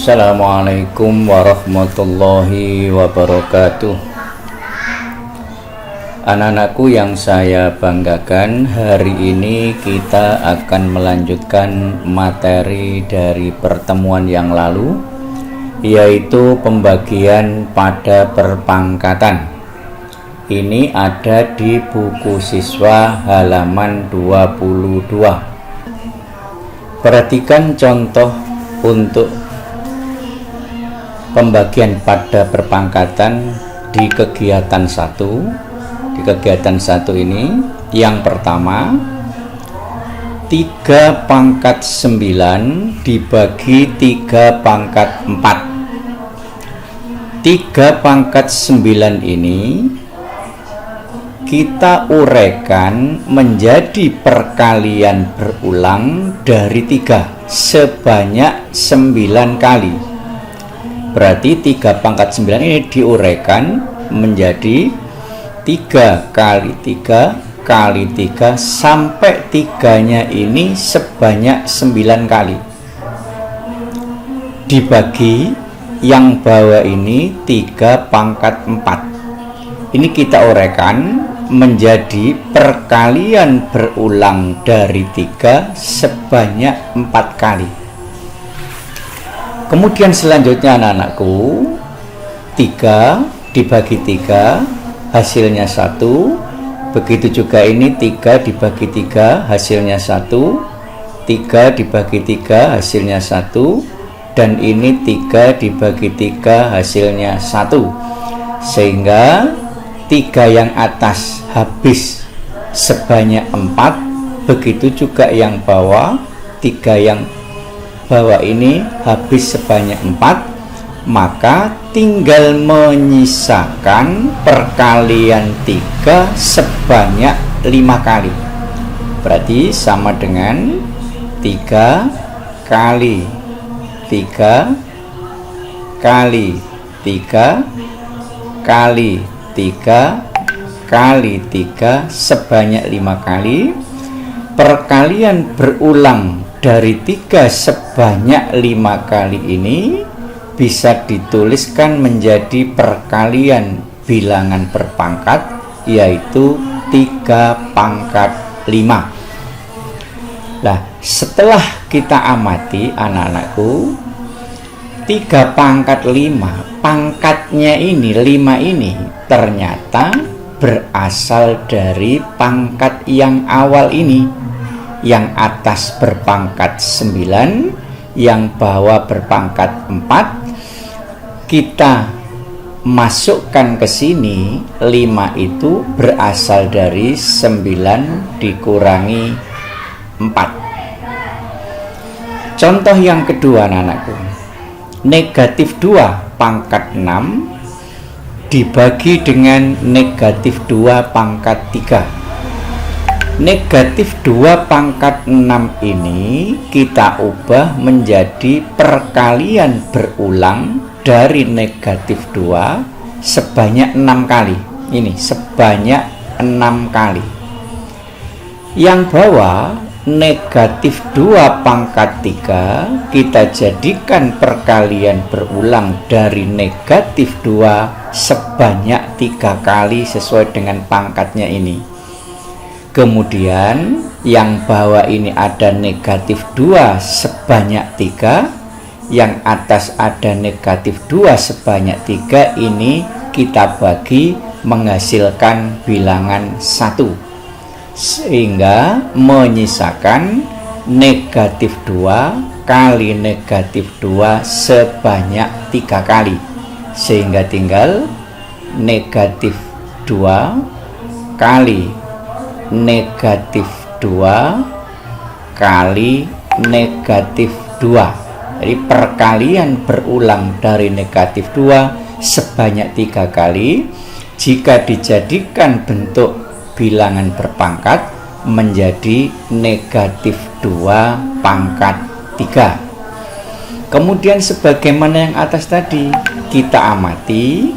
Assalamualaikum warahmatullahi wabarakatuh. Anak-anakku yang saya banggakan, hari ini kita akan melanjutkan materi dari pertemuan yang lalu, yaitu pembagian pada perpangkatan. Ini ada di buku siswa halaman 22. Perhatikan contoh untuk pembagian pada perpangkatan di kegiatan 1. Di kegiatan 1 ini, yang pertama, 3 pangkat 9 dibagi 3 pangkat 4. 3 pangkat 9 ini kita uraikan menjadi perkalian berulang dari 3 sebanyak 9 kali. Berarti 3 pangkat 9 ini diuraikan menjadi 3 kali 3 kali 3 sampai 3-nya ini sebanyak 9 kali. Dibagi yang bawah ini 3 pangkat 4. Ini kita uraikan menjadi perkalian berulang dari 3 sebanyak 4 kali. Kemudian selanjutnya anak-anakku, 3 dibagi 3 hasilnya 1. Begitu juga ini 3 dibagi 3 hasilnya 1. 3 dibagi 3 hasilnya 1. Dan ini 3 dibagi 3 hasilnya 1. Sehingga 3 yang atas habis sebanyak 4. Begitu juga yang bawah, 3 yang bawah ini habis sebanyak 4, maka tinggal menyisakan perkalian 3 sebanyak 5 kali. Berarti sama dengan 3 kali 3 kali 3 kali 3 kali 3 sebanyak 5 kali. Perkalian berulang dari 3 sebanyak 5 kali ini bisa dituliskan menjadi perkalian bilangan berpangkat, yaitu 3 pangkat 5. Nah, setelah kita amati anak-anakku, 3 pangkat 5, pangkatnya ini 5 ini ternyata berasal dari pangkat yang awal ini. Yang atas berpangkat 9, yang bawah berpangkat 4. Kita masukkan ke sini, 5 itu berasal dari 9 dikurangi 4. Contoh yang kedua anak-anakku, negatif 2 pangkat 6 dibagi dengan negatif 2 pangkat 3. Negatif 2 pangkat 6 ini kita ubah menjadi perkalian berulang dari negatif 2 sebanyak 6 kali. Ini sebanyak 6 kali. Yang bawah negatif 2 pangkat 3 kita jadikan perkalian berulang dari negatif 2 sebanyak 3 kali sesuai dengan pangkatnya ini. Kemudian yang bawah ini ada negatif 2 sebanyak 3, yang atas ada negatif 2 sebanyak 3. Ini kita bagi menghasilkan bilangan 1, sehingga menyisakan negatif 2 kali negatif 2 sebanyak 3 kali, sehingga tinggal negatif 2 kali negatif 2 kali negatif 2. Jadi perkalian berulang dari negatif 2 sebanyak 3 kali jika dijadikan bentuk bilangan berpangkat menjadi negatif 2 pangkat 3. Kemudian sebagaimana yang atas tadi, kita amati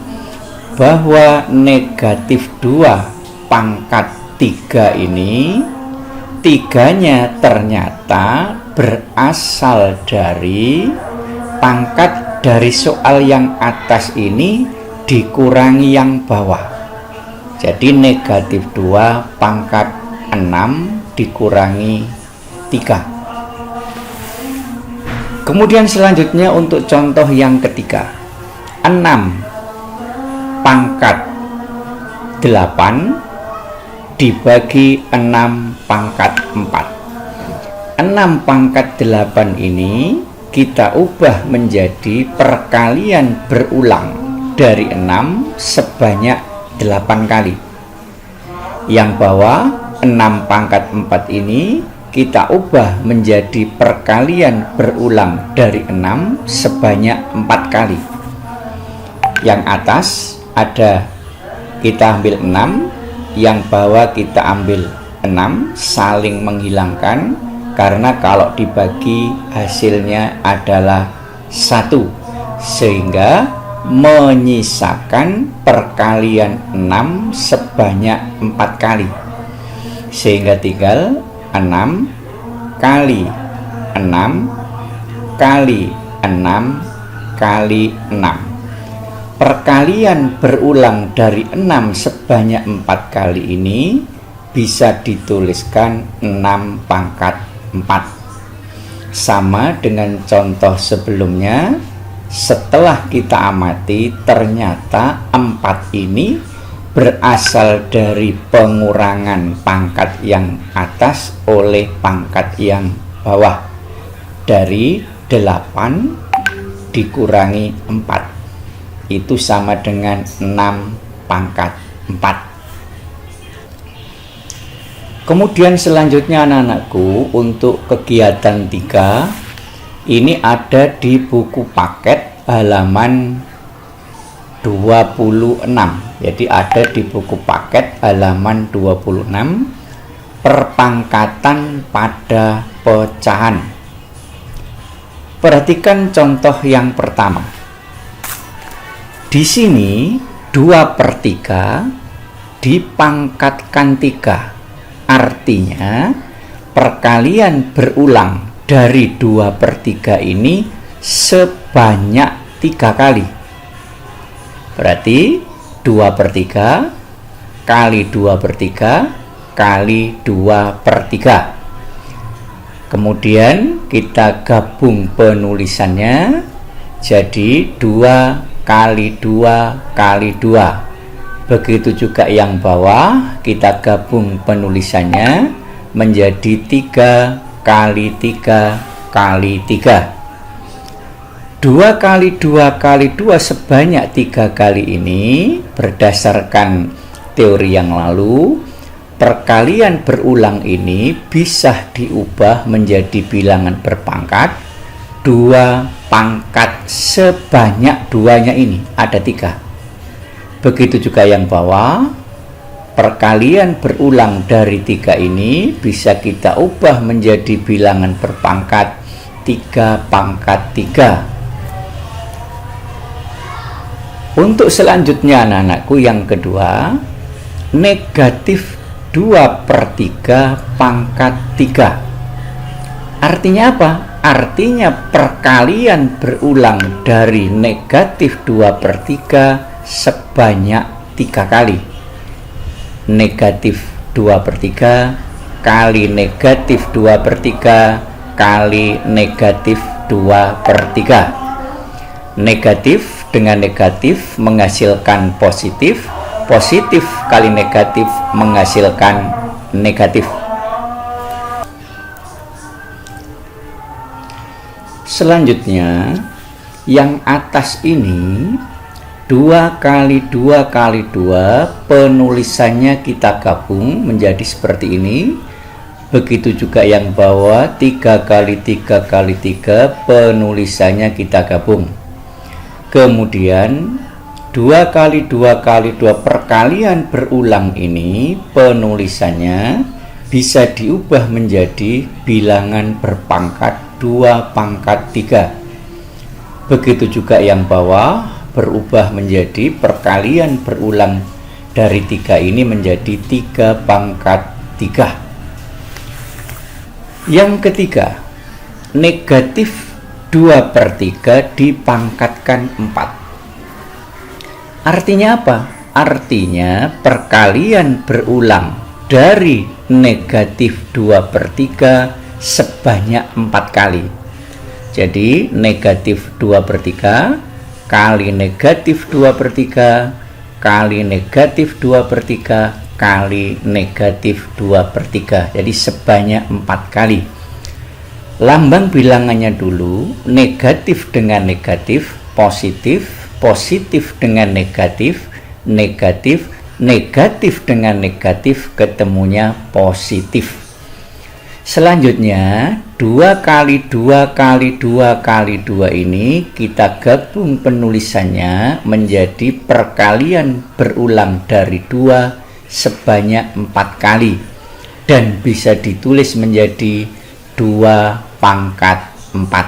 bahwa negatif 2 pangkat 3 ini, 3-nya ternyata berasal dari pangkat dari soal yang atas ini dikurangi yang bawah. Jadi negatif 2 pangkat 6 dikurangi 3. Kemudian selanjutnya untuk contoh yang ketiga, 6 pangkat 8 dibagi 6 pangkat 4. 6 pangkat 8 ini kita ubah menjadi perkalian berulang dari 6 sebanyak 8 kali. Yang bawah 6 pangkat 4 ini kita ubah menjadi perkalian berulang dari 6 sebanyak 4 kali. Yang atas ada kita ambil 6, yang bawah kita ambil 6, saling menghilangkan karena kalau dibagi hasilnya adalah 1, sehingga menyisakan perkalian 6 sebanyak 4 kali, sehingga tinggal 6 kali 6 kali 6 kali 6. Perkalian berulang dari 6 sebanyak 4 kali ini bisa dituliskan 6 pangkat 4. Sama dengan contoh sebelumnya, setelah kita amati ternyata 4 ini berasal dari pengurangan pangkat yang atas oleh pangkat yang bawah. Dari 8 dikurangi 4 itu sama dengan 6 pangkat 4. Kemudian selanjutnya anak-anakku, untuk kegiatan 3 ini ada di buku paket halaman 26. Jadi ada di buku paket halaman 26, perpangkatan pada pecahan. Perhatikan contoh yang pertama. Di sini 2/3 dipangkatkan 3. Artinya perkalian berulang dari 2/3 ini sebanyak 3 kali. Berarti 2/3 kali 2/3 kali 2/3. Kemudian kita gabung penulisannya jadi 2 kali 2 kali 2. Begitu juga yang bawah, kita gabung penulisannya menjadi 3 kali 3 kali 3. 2 kali 2 kali 2 sebanyak 3 kali ini berdasarkan teori yang lalu, perkalian berulang ini bisa diubah menjadi bilangan berpangkat 2 pangkat sebanyak 2-nya ini ada 3. Begitu juga yang bawah, perkalian berulang dari 3 ini bisa kita ubah menjadi bilangan berpangkat 3 pangkat 3. Untuk selanjutnya anak-anakku yang kedua, negatif 2/3 pangkat 3. Artinya apa? Artinya perkalian berulang dari negatif 2/3 sebanyak 3 kali. Negatif 2/3 kali negatif 2/3 kali negatif 2/3. Negatif dengan negatif menghasilkan positif, positif kali negatif menghasilkan negatif. Selanjutnya, yang atas ini 2 kali 2 kali 2, penulisannya kita gabung menjadi seperti ini. Begitu juga yang bawah 3 kali 3 kali 3, penulisannya kita gabung. Kemudian 2 kali 2 kali 2 perkalian berulang ini penulisannya bisa diubah menjadi bilangan berpangkat 2 pangkat 3. Begitu juga yang bawah berubah menjadi perkalian berulang dari 3 ini menjadi 3 pangkat 3. Yang ketiga, negatif 2/3 dipangkatkan 4. Artinya apa? Artinya perkalian berulang dari negatif 2/3 sebanyak 4 kali. Jadi negatif 2/3 kali negatif 2/3 kali negatif 2/3 kali negatif 2/3. Jadi sebanyak 4 kali. Lambang bilangannya dulu, negatif dengan negatif, positif, positif dengan negatif, negatif, negatif dengan negatif, ketemunya positif. Selanjutnya 2 kali 2 kali 2 kali 2 ini kita gabung penulisannya menjadi perkalian berulang dari 2 sebanyak 4 kali, dan bisa ditulis menjadi 2/4.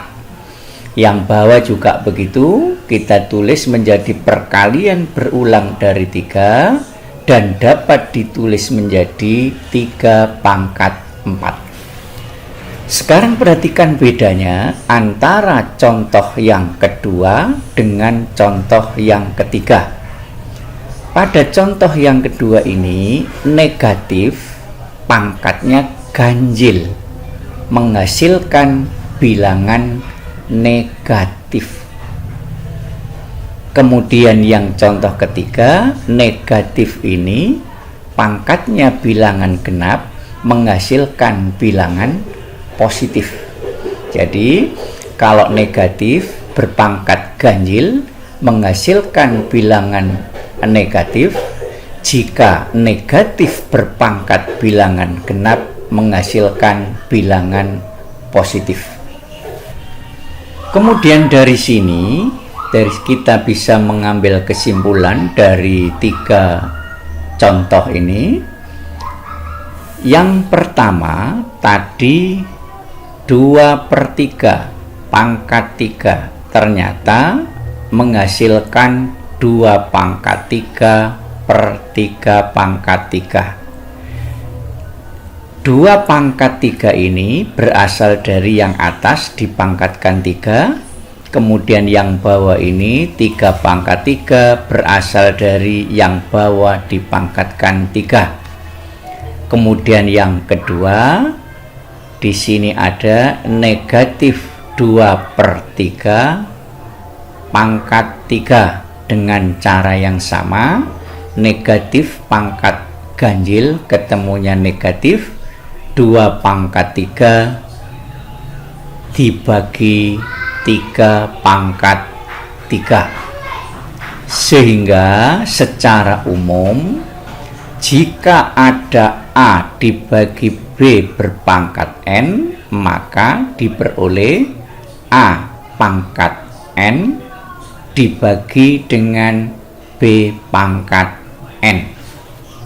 Yang bawah juga begitu, kita tulis menjadi perkalian berulang dari 3 dan dapat ditulis menjadi 3/4. Sekarang perhatikan bedanya antara contoh yang kedua dengan contoh yang ketiga. Pada contoh yang kedua ini, negatif pangkatnya ganjil, menghasilkan bilangan negatif. Kemudian yang contoh ketiga, negatif ini pangkatnya bilangan genap, menghasilkan bilangan positif. Jadi kalau negatif berpangkat ganjil menghasilkan bilangan negatif, jika negatif berpangkat bilangan genap menghasilkan bilangan positif. Kemudian dari sini kita bisa mengambil kesimpulan dari 3 contoh ini. Yang pertama tadi 2/3 pangkat 3 ternyata menghasilkan 2/3/3/3. 2/3 ini berasal dari yang atas dipangkatkan 3, kemudian yang bawah ini 3/3 berasal dari yang bawah dipangkatkan 3. Kemudian yang kedua, di sini ada negatif 2/3 pangkat 3 dengan cara yang sama, negatif pangkat ganjil ketemunya negatif 2/3 dibagi 3/3. Sehingga secara umum jika ada A dibagi B berpangkat N, maka diperoleh A pangkat N dibagi dengan B pangkat N.